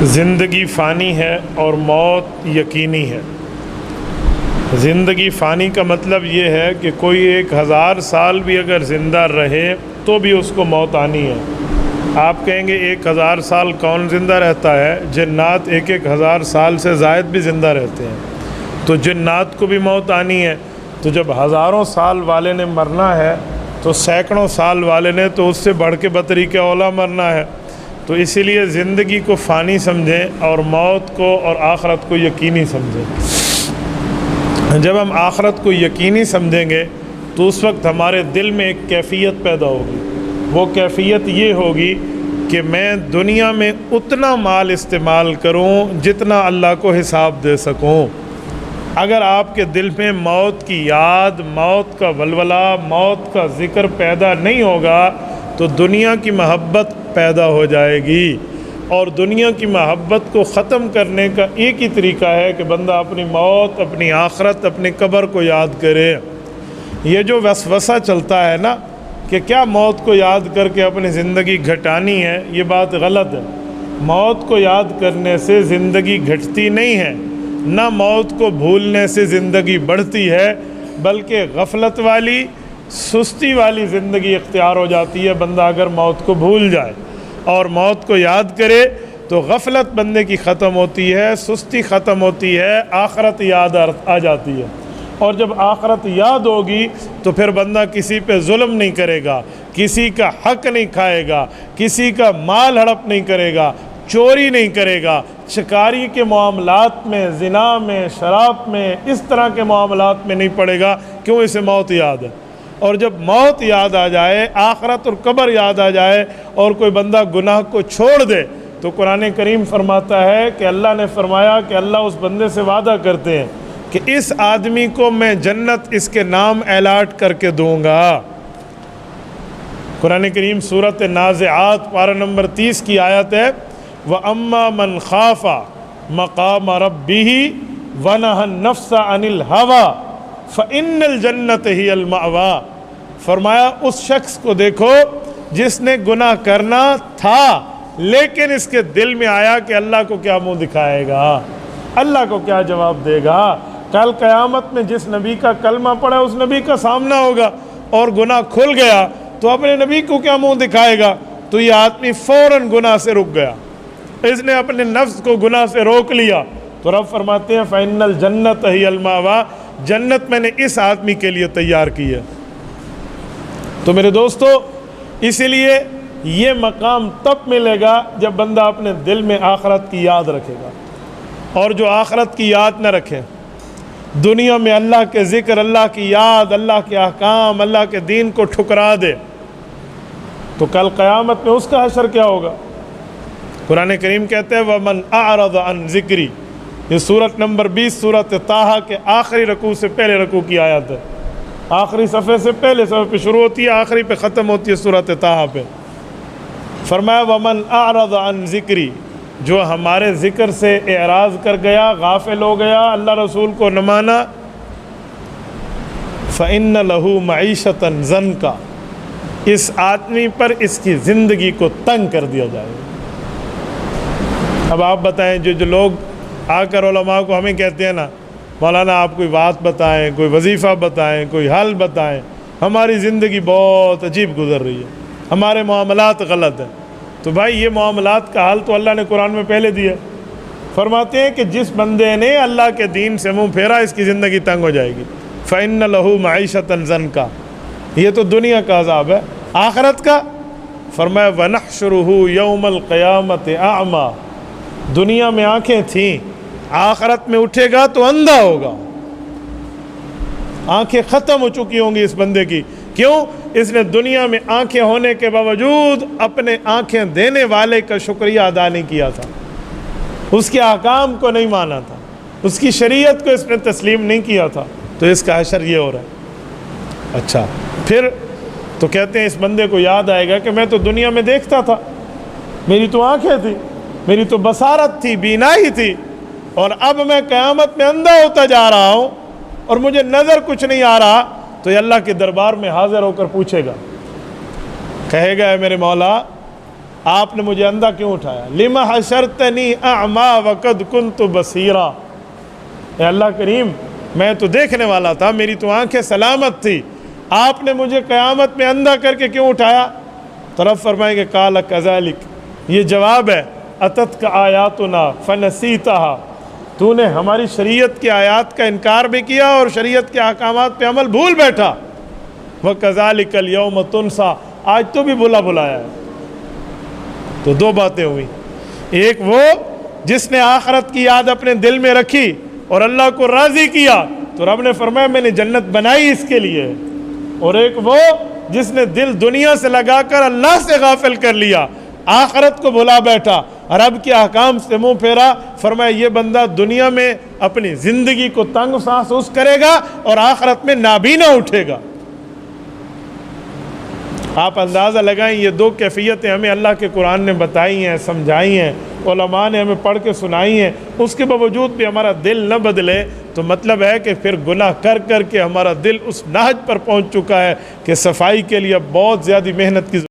زندگی فانی ہے اور موت یقینی ہے۔ زندگی فانی کا مطلب یہ ہے کہ کوئی 1000 سال بھی اگر زندہ رہے تو بھی اس کو موت آنی ہے۔ آپ کہیں گے 1000 سال کون زندہ رہتا ہے؟ جنات 1000 سال سے زائد بھی زندہ رہتے ہیں، تو جنات کو بھی موت آنی ہے۔ تو جب ہزاروں سال والے نے مرنا ہے تو سینکڑوں سال والے نے تو اس سے بڑھ کے بطریق اولا مرنا ہے۔ تو اسی لیے زندگی کو فانی سمجھیں اور موت کو اور آخرت کو یقینی سمجھیں۔ جب ہم آخرت کو یقینی سمجھیں گے تو اس وقت ہمارے دل میں ایک کیفیت پیدا ہوگی۔ وہ کیفیت یہ ہوگی کہ میں دنیا میں اتنا مال استعمال کروں جتنا اللہ کو حساب دے سکوں۔ اگر آپ کے دل میں موت کی یاد، موت کا ولولہ، موت کا ذکر پیدا نہیں ہوگا تو دنیا کی محبت پیدا ہو جائے گی، اور دنیا کی محبت کو ختم کرنے کا ایک ہی طریقہ ہے کہ بندہ اپنی موت، اپنی آخرت، اپنی قبر کو یاد کرے۔ یہ جو وسوسہ چلتا ہے نا کہ کیا موت کو یاد کر کے اپنی زندگی گھٹانی ہے، یہ بات غلط ہے۔ موت کو یاد کرنے سے زندگی گھٹتی نہیں ہے، نہ موت کو بھولنے سے زندگی بڑھتی ہے، بلکہ غفلت والی، سستی والی زندگی اختیار ہو جاتی ہے بندہ اگر موت کو بھول جائے اور موت کو یاد کرے تو غفلت بندے کی ختم ہوتی ہے، سستی ختم ہوتی ہے، آخرت یاد آ جاتی ہے۔ اور جب آخرت یاد ہوگی تو پھر بندہ کسی پہ ظلم نہیں کرے گا، کسی کا حق نہیں کھائے گا، کسی کا مال ہڑپ نہیں کرے گا، چوری نہیں کرے گا، شکاری کے معاملات میں، زنا میں، شراب میں، اس طرح کے معاملات میں نہیں پڑے گا۔ کیوں؟ اسے موت یاد ہے۔ اور جب موت یاد آ جائے، آخرت اور قبر یاد آ جائے اور کوئی بندہ گناہ کو چھوڑ دے تو قرآن کریم فرماتا ہے کہ اللہ نے فرمایا کہ اللہ اس بندے سے وعدہ کرتے ہیں کہ اس آدمی کو میں جنت اس کے نام الاٹ کر کے دوں گا۔ قرآن کریم سورۃ نازعات پارہ نمبر 30 کی آیت ہے، وَأَمَّا مَنْ خَافَ مَقَامَ رَبِّهِ وَنَهَى النَّفْسَ عَنِ الْهَوَىٰ فَإِنَّ الْجَنَّةَ هِيَ الْمَأْوَىٰ۔ فرمایا اس شخص کو دیکھو جس نے گناہ کرنا تھا لیکن اس کے دل میں آیا کہ اللہ کو کیا منہ دکھائے گا، اللہ کو کیا جواب دے گا۔ کل قیامت میں جس نبی کا کلمہ پڑھا اس نبی کا سامنا ہوگا اور گناہ کھل گیا تو اپنے نبی کو کیا منہ دکھائے گا؟ تو یہ آدمی فوراً گناہ سے رک گیا، اس نے اپنے نفس کو گناہ سے روک لیا۔ تو رب فرماتے ہیں فَإِنَّ الْجَنَّةَ هِيَ الْمَأْوَىٰ، جنت میں نے اس آدمی کے لیے تیار کی ہے۔ تو میرے دوستو، اسی لیے یہ مقام تب ملے گا جب بندہ اپنے دل میں آخرت کی یاد رکھے گا، اور جو آخرت کی یاد نہ رکھے، دنیا میں اللہ کے ذکر، اللہ کی یاد، اللہ کے احکام، اللہ کے دین کو ٹھکرا دے تو کل قیامت میں اس کا حشر کیا ہوگا؟ قرآن کریم کہتے ہیں وَمَنْ أَعْرَضَ عَنْ ذِكْرِي، یہ سورت نمبر 20 سورت طٰہٰ کے آخری رکوع سے پہلے رکوع کی آیت ہے۔ آخری صفحے سے پہلے صفحے پہ شروع ہوتی ہے، آخری پہ ختم ہوتی ہے سورت طٰہٰ پہ۔ فرمایا وَمَنْ أَعْرَضَ عَنْ ذِكْرِي، جو ہمارے ذکر سے اعراض کر گیا، غافل ہو گیا، اللہ رسول کو نہ مانا، فَإِنَّ لَهُ مَعِيشَةً ضَنْكَ، اس آدمی پر اس کی زندگی کو تنگ کر دیا جائے گا۔ اب آپ بتائیں، جو لوگ آ کر علماء کو ہمیں کہتے ہیں نا مولانا آپ کوئی بات بتائیں، کوئی وظیفہ بتائیں، کوئی حل بتائیں، ہماری زندگی بہت عجیب گزر رہی ہے، ہمارے معاملات غلط ہیں۔ تو بھائی یہ معاملات کا حل تو اللہ نے قرآن میں پہلے دیا۔ فرماتے ہیں کہ جس بندے نے اللہ کے دین سے منہ پھیرا اس کی زندگی تنگ ہو جائے گی۔ فَإِنَّ لَهُ مَعِيشَةً ضَنْكَ، یہ تو دنیا کا عذاب ہے۔ آخرت کا فرمایا وَنَحْشُرُهُ يَوْمَ الْقِيَامَةِ أَعْمَىٰ، دنیا میں آنکھیں تھیں، آخرت میں اٹھے گا تو اندھا ہوگا۔ آنکھیں ختم ہو چکی ہوں گی اس بندے کی، کیوں؟ اس نے دنیا میں آنکھیں ہونے کے باوجود اپنے آنکھیں دینے والے کا شکریہ ادا نہیں کیا تھا، اس کے احکام کو نہیں مانا تھا، اس کی شریعت کو اس نے تسلیم نہیں کیا تھا، تو اس کا حشر یہ ہو رہا ہے۔ اچھا، پھر تو کہتے ہیں اس بندے کو یاد آئے گا کہ میں تو دنیا میں دیکھتا تھا، میری تو آنکھیں تھی، میری تو بصارت تھی، بینائی تھی، اور اب میں قیامت میں اندھا ہوتا جا رہا ہوں اور مجھے نظر کچھ نہیں آ رہا۔ تو یہ اللہ کے دربار میں حاضر ہو کر پوچھے گا، کہے گا اے میرے مولا آپ نے مجھے اندھا کیوں اٹھایا؟ لما حشرتنی اعما وقد کنت بصیرا، اے اللہ کریم میں تو دیکھنے والا تھا، میری تو آنکھیں سلامت تھی، آپ نے مجھے قیامت میں اندھا کر کے کیوں اٹھایا؟ طرف فرمائیں گے قال کذالک، یہ جواب ہے، اتتک آیاتنا فنسیتہا، تو نے ہماری شریعت کی آیات کا انکار بھی کیا اور شریعت کے احکامات پہ عمل بھول بیٹھا، وَكَذَلِكَ الْيَوْمَ تُنْسَى، آج تو بھی بھولا بھلایا ہے۔ تو دو باتیں ہوئی، ایک وہ جس نے آخرت کی یاد اپنے دل میں رکھی اور اللہ کو راضی کیا تو رب نے فرمایا میں نے جنت بنائی اس کے لیے، اور ایک وہ جس نے دل دنیا سے لگا کر اللہ سے غافل کر لیا، آخرت کو بھلا بیٹھا، رب کے احکام سے منہ پھیرا، فرمایا یہ بندہ دنیا میں اپنی زندگی کو تنگ محسوس کرے گا اور آخرت میں نابینا اٹھے گا۔ آپ اندازہ لگائیں، یہ دو کیفیتیں ہمیں اللہ کے قرآن نے بتائی ہیں، سمجھائی ہیں، علماء نے ہمیں پڑھ کے سنائی ہیں، اس کے باوجود بھی ہمارا دل نہ بدلے تو مطلب ہے کہ پھر گناہ کر کر کے ہمارا دل اس نہج پر پہنچ چکا ہے کہ صفائی کے لیے بہت زیادہ محنت کی